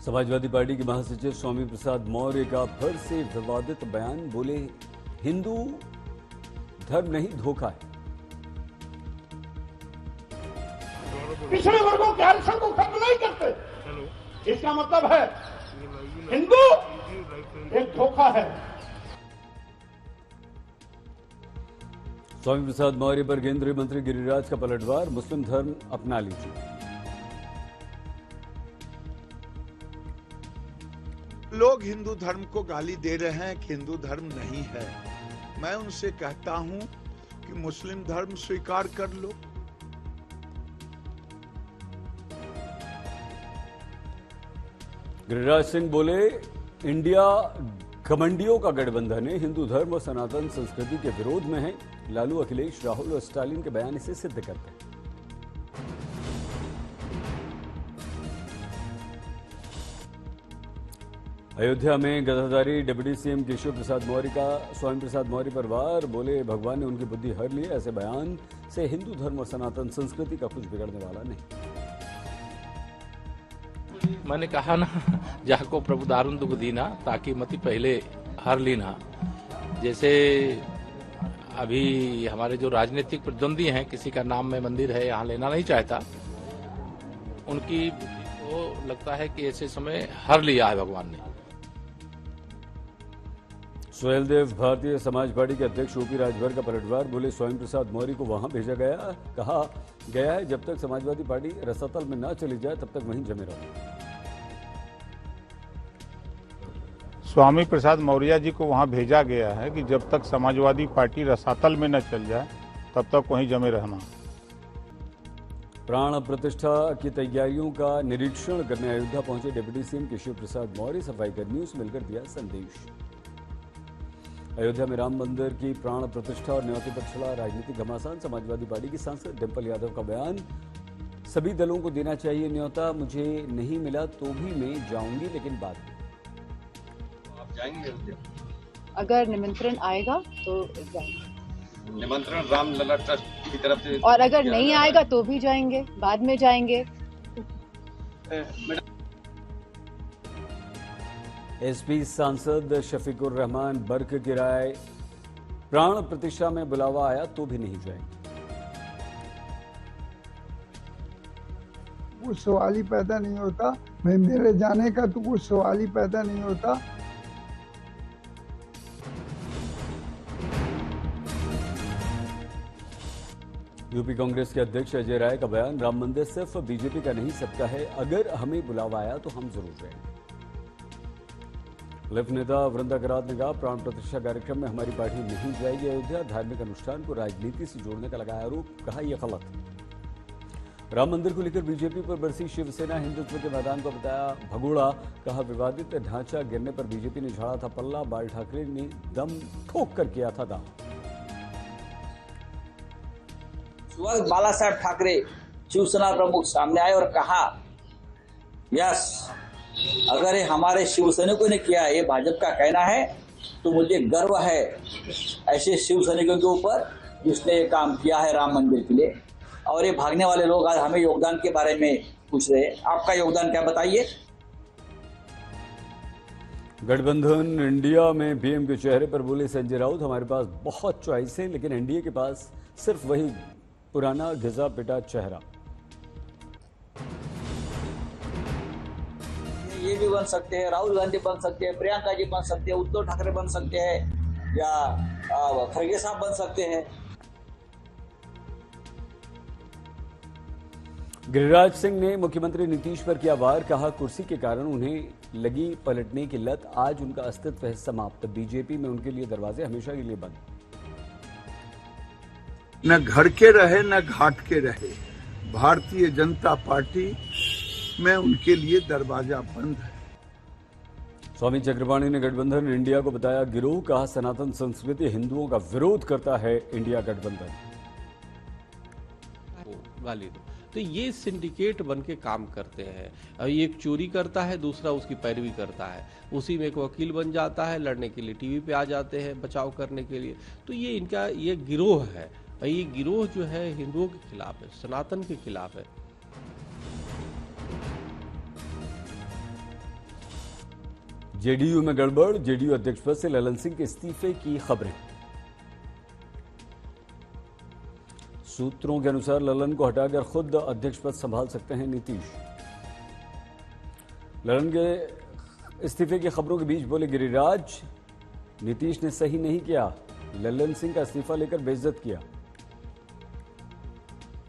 Samajwadi party के महासचिव स्वामी प्रसाद मौर्य का फिर से विवादित बयान। बोले हिंदू धर्म नहीं धोखा है। पिछड़े वर्गों के आरक्षण को खत्म नहीं करते, इसका मतलब है हिंदू एक धोखा है। स्वामी प्रसाद मौर्य पर केंद्रीय मंत्री गिरिराज का पलटवार। मुस्लिम धर्म अपना लीजिए। लोग हिंदू धर्म को गाली दे रहे हैं कि हिंदू धर्म नहीं है। मैं उनसे कहता हूं कि मुस्लिम धर्म स्वीकार कर लो। गिरिराज सिंह बोले इंडिया घमंडियों का गठबंधन है, हिंदू धर्म और सनातन संस्कृति के विरोध में है। लालू, अखिलेश, राहुल और स्टालिन के बयान इसे सिद्ध करते हैं। अयोध्या में गदाधारी डिप्टी सीएम केशव प्रसाद मौर्य का स्वामी प्रसाद मौर्य पर वार। बोले भगवान ने उनकी बुद्धि हर ली। ऐसे बयान से हिंदू धर्म और सनातन संस्कृति का कुछ बिगड़ने वाला नहीं। मैंने कहा ना, जाको प्रभु दारुण दुख दीना ताकि मति पहले हर लीना। जैसे अभी हमारे जो राजनीतिक प्रतिद्वंदी हैं, किसी का नाम में मंदिर है यहाँ लेना नहीं चाहता, उनकी बुद्धि को लगता है कि ऐसे समय हर लिया है भगवान ने। सोहेल देव, भारतीय समाज पार्टी के अध्यक्ष ओपी राजभर का पलटवार। बोले स्वामी प्रसाद मौर्य को वहां भेजा गया, कहा गया है जब तक समाजवादी पार्टी रसातल में ना चली जाए तब तक वहीं जमे रहो। स्वामी प्रसाद मौर्य जी को वहां भेजा गया है कि जब तक समाजवादी पार्टी रसातल में न चल जाए तब तक वहीं जमे रहना। प्राण प्रतिष्ठा की तैयारियों का निरीक्षण करने अयोध्या पहुंचे डिप्टी सीएम केशव प्रसाद मौर्य। सफाई कर्मियों से मिलकर दिया संदेश। अयोध्या में राम मंदिर की प्राण प्रतिष्ठा और न्योते पर चला राजनीतिक घमासान। समाजवादी पार्टी की सांसद डिंपल यादव का बयान, सभी दलों को देना चाहिए न्योता, मुझे नहीं मिला तो भी मैं जाऊंगी, लेकिन बाद में। आप जाएंगे? अगर निमंत्रण आएगा तो जाएंगे। निमंत्रण रामलला ट्रस्ट की तरफ से, और अगर नहीं आएगा तो भी जाएंगे, बाद में जाएंगे। एसपी सांसद शफीकुर रहमान बर्क की राय, प्राण प्रतिष्ठा में बुलावा आया तो भी नहीं जाएंगे। कुछ सवाल ही पैदा नहीं होता, भाई मेरे जाने का तो कुछ सवाल ही पैदा नहीं होता। यूपी कांग्रेस के अध्यक्ष अजय राय का बयान, राम मंदिर सिर्फ बीजेपी का नहीं सबका है, अगर हमें बुलावा आया तो हम जरूर जाएंगे। लिफ्ट नेता वृंदा करात ने कहा, प्राण प्रतिष्ठा कार्यक्रम में हमारी पार्टी नहीं जाएगी अयोध्या। धार्मिक अनुष्ठान को राजनीति से जोड़ने का लगाया आरोप, कहा यह गलत है। राम मंदिर को लेकर बीजेपी पर बरसी शिवसेना, हिंदुत्व के मैदान को बताया भगोड़ा। कहा विवादित ढांचा गिरने पर बीजेपी ने झाड़ा था पल्ला, बाल ठाकरे ने दम ठोक कर किया था दाम। बाला साहब ठाकरे शिवसेना प्रमुख सामने आए और कहा यस, अगर ये हमारे शिवसैनिकों ने किया है, ये भाजपा का कहना है, तो मुझे गर्व है ऐसे शिवसैनिकों के ऊपर जिसने ये काम किया है राम मंदिर के लिए। और ये भागने वाले लोग आज हमें योगदान के बारे में पूछ रहे हैं, आपका योगदान क्या बताइए। गठबंधन इंडिया में पीएम के चेहरे पर बोले संजय राउत, हमारे पास बहुत चॉइस है लेकिन एनडीए के पास सिर्फ वही पुराना घिसा पिटा चेहरा। ये भी बन सकते हैं, राहुल गांधी बन सकते हैं, प्रियंका जी बन सकते हैं, उद्धव ठाकरे बन सकते हैं, या खड़गे साहब बन सकते हैं। गिरिराज सिंह ने मुख्यमंत्री नीतीश पर किया वार। कहा कुर्सी के कारण उन्हें लगी पलटने की लत, आज उनका अस्तित्व है समाप्त। बीजेपी में उनके लिए दरवाजे हमेशा के लिए बंद। न घर के रहे न घाट के रहे, भारतीय जनता पार्टी में उनके लिए दरवाजा बंद है। स्वामी चक्रपाणी ने गठबंधन इंडिया को बताया गिरोह। कहा सनातन संस्कृति हिंदुओं का विरोध करता है इंडिया गठबंधन। गाली दो तो ये सिंडिकेट बन के काम करते हैं। एक चोरी करता है, दूसरा उसकी पैरवी करता है, उसी में एक वकील बन जाता है, लड़ने के लिए टीवी पे आ जाते हैं बचाव करने के लिए। तो ये इनका ये गिरोह है, ये गिरोह जो है हिंदुओं के खिलाफ है, सनातन के खिलाफ है। जेडीयू में गड़बड़, जेडीयू अध्यक्ष पद से ललन सिंह के इस्तीफे की खबरें। सूत्रों के अनुसार ललन को हटाकर खुद अध्यक्ष पद संभाल सकते हैं नीतीश। ललन के इस्तीफे की खबरों के बीच बोले गिरिराज, नीतीश ने सही नहीं किया, ललन सिंह का इस्तीफा लेकर बेइज्जत किया।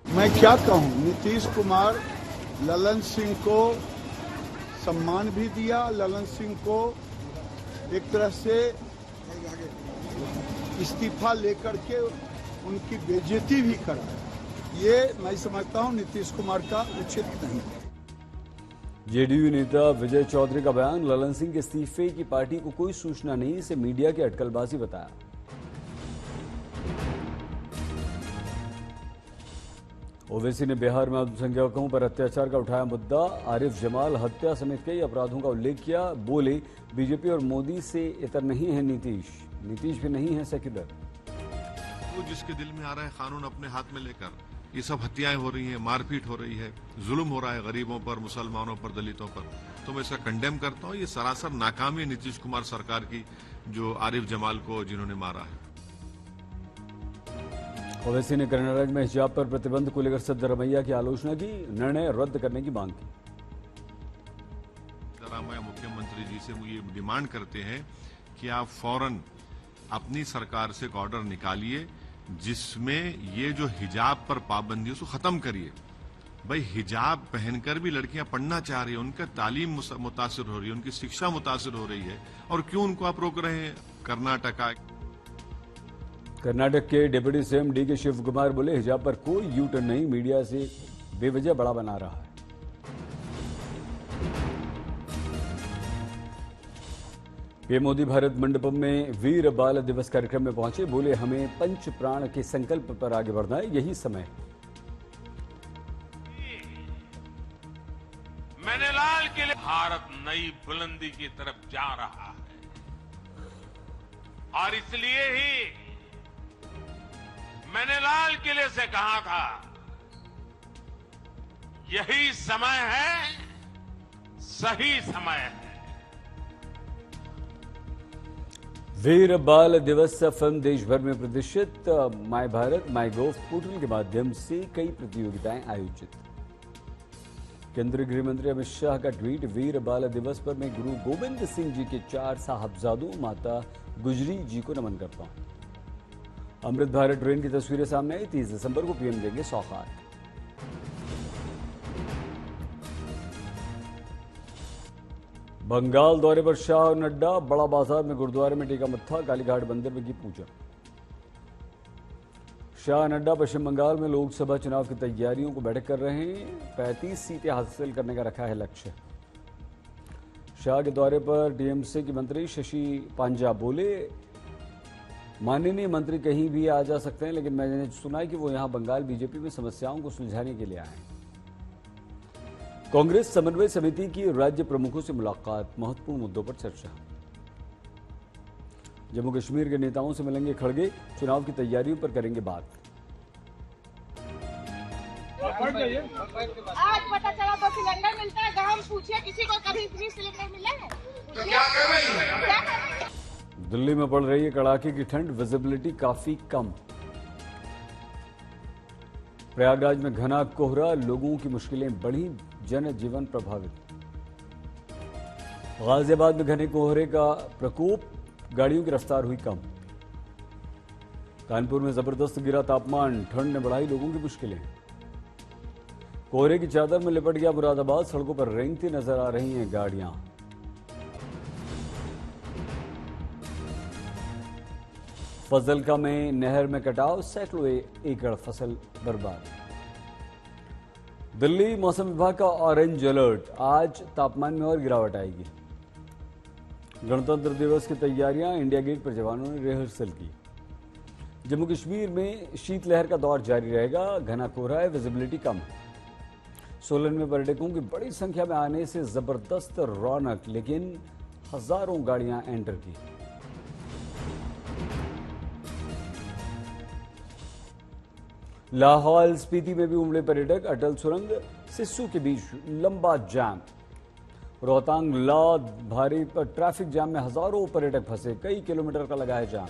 मैं क्या कहूं, नीतीश कुमार ललन सिंह को सम्मान भी दिया, ललन सिंह को एक तरह से इस्तीफा लेकर के उनकी बेइज्जती भी करा। ये मैं समझता हूं नीतीश कुमार का उचित नहीं। जेडीयू नेता विजय चौधरी का बयान, ललन सिंह के इस्तीफे की पार्टी को कोई सूचना नहीं, इसे मीडिया की अटकलबाजी बताया। ओवैसी ने बिहार में अल्पसंख्यकों पर अत्याचार का उठाया मुद्दा, आरिफ जमाल हत्या समेत कई अपराधों का उल्लेख किया। बोले बीजेपी और मोदी से इतर नहीं है नीतीश, नीतीश भी नहीं है सेक्युलर। वो जिसके दिल में आ रहा है कानून अपने हाथ में लेकर ये सब हत्याएं हो रही हैं, मारपीट हो रही है, जुल्म हो रहा है गरीबों पर, मुसलमानों पर, दलितों पर, तो मैं इसका कंडेम करता हूँ। ये सरासर नाकामी है नीतीश कुमार सरकार की, जो आरिफ जमाल को जिन्होंने मारा है। ओवैसी ने कर्नाटक में हिजाब पर प्रतिबंध को लेकर सिद्धरमैया की आलोचना की, निर्णय रद्द करने की मांग की। सिद्धरामैया मुख्यमंत्री जी से ये डिमांड करते हैं कि आप फौरन अपनी सरकार से एक ऑर्डर निकालिए जिसमें ये जो हिजाब पर पाबंदी उसको खत्म करिए। भाई हिजाब पहनकर भी लड़कियां पढ़ना चाह रही है, उनका तालीम मुतासिर हो रही है, उनकी शिक्षा मुतासिर हो रही है, और क्यों उनको आप रोक रहे हैं? कर्नाटक के डिप्टी सीएम डी के शिव कुमार बोले हिजाब पर कोई यू टर्न नहीं, मीडिया से बेवजह बड़ा बना रहा है। पीएम मोदी भारत मंडपम में वीर बाल दिवस कार्यक्रम में पहुंचे, बोले हमें पंच प्राण के संकल्प पर आगे बढ़ना है, यही समय। मैंने लाल किले, भारत नई बुलंदी की तरफ जा रहा है और इसलिए ही मैंने लाल किले से कहा था यही समय है, सही समय है। वीर बाल दिवस फिल्म देश भर में प्रदर्शित, my Bharat my gov portal के माध्यम से कई प्रतियोगिताएं आयोजित। केंद्रीय गृह मंत्री अमित शाह का ट्वीट, वीर बाल दिवस पर मैं गुरु गोविंद सिंह जी के 4 साहबजादों माता गुजरी जी को नमन करता हूं। अमृत भारत ट्रेन की तस्वीरें सामने आई, 30 दिसंबर को पीएम देंगे सौगात। बंगाल दौरे पर शाह और नड्डा, बड़ा बाजार में गुरुद्वारे में टेका मत्था, कालीघाट मंदिर में की पूजा। शाह नड्डा पश्चिम बंगाल में लोकसभा चुनाव की तैयारियों को बैठक कर रहे हैं, 35 सीटें हासिल करने का रखा है लक्ष्य। शाह के दौरे पर टीएमसी के मंत्री शशि पांजा बोले माननीय मंत्री कहीं भी आ जा सकते हैं, लेकिन मैंने सुना है कि वो यहां बंगाल बीजेपी में समस्याओं को सुलझाने के लिए आए हैं। कांग्रेस समन्वय समिति की राज्य प्रमुखों से मुलाकात, महत्वपूर्ण मुद्दों पर चर्चा। जम्मू कश्मीर के नेताओं से मिलेंगे खड़गे, चुनाव की तैयारियों पर करेंगे बात। आज पता चला 2 सिलेंडर मिलता है, हम पूछे किसी को कभी फ्री सिलेंडर मिला है? तो क्या कर रही है? दिल्ली में पड़ रही है कड़ाके की ठंड, विजिबिलिटी काफी कम। प्रयागराज में घना कोहरा, लोगों की मुश्किलें बढ़ी, जनजीवन प्रभावित। गाजियाबाद में घने कोहरे का प्रकोप, गाड़ियों की रफ्तार हुई कम। कानपुर में जबरदस्त गिरा तापमान, ठंड ने बढ़ाई लोगों की मुश्किलें। कोहरे की चादर में लिपट गया मुरादाबाद, सड़कों पर रेंगती नजर आ रही हैं गाड़ियां। फजलका में नहर में कटाव, सैकड़ों एकड़ फसल बर्बाद। दिल्ली मौसम विभाग का ऑरेंज अलर्ट, आज तापमान में और गिरावट आएगी। गणतंत्र दिवस की तैयारियां, इंडिया गेट पर जवानों ने रिहर्सल की। जम्मू कश्मीर में शीतलहर का दौर जारी रहेगा, घना कोहरा है, विजिबिलिटी कम है। सोलन में पर्यटकों की बड़ी संख्या में आने से जबरदस्त रौनक, लेकिन हजारों गाड़ियां एंटर की। लाहौल स्पीति में भी उमड़े पर्यटक, अटल सुरंग सिस्सू के बीच लंबा जाम। रोहतांग लौद भारी पर ट्रैफिक जाम में हजारों पर्यटक फंसे, कई किलोमीटर का लगा है जाम।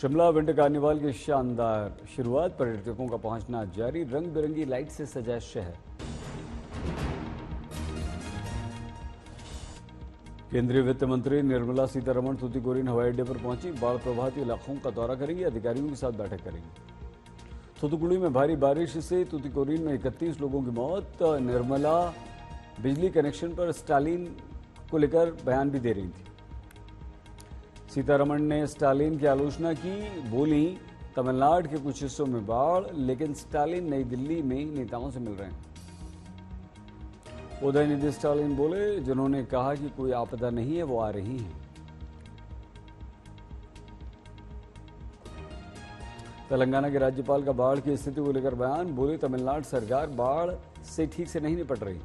शिमला विंटर कार्निवाल की शानदार शुरुआत, पर्यटकों का पहुंचना जारी, रंग बिरंगी लाइट से सजा शहर। केंद्रीय वित्त मंत्री निर्मला सीतारमण तूतीकोरिन हवाई अड्डे पर पहुंची, बाढ़ प्रभावित इलाकों का दौरा करेंगी, अधिकारियों के साथ बैठक करेंगी। थूथुकुड़ी में भारी बारिश से तूतीकोरिन में 31 लोगों की मौत। निर्मला बिजली कनेक्शन पर स्टालिन को लेकर बयान भी दे रही थी। सीतारमण ने स्टालिन की आलोचना की, बोली तमिलनाडु के कुछ हिस्सों में बाढ़, लेकिन स्टालिन नई दिल्ली में नेताओं से मिल रहे हैं। उदयनिधि स्टालिन बोले, जिन्होंने कहा कि कोई आपदा नहीं है वो आ रही है। तेलंगाना के राज्यपाल का बाढ़ की स्थिति को लेकर बयान, बोले तमिलनाडु सरकार बाढ़ से ठीक से नहीं निपट रही।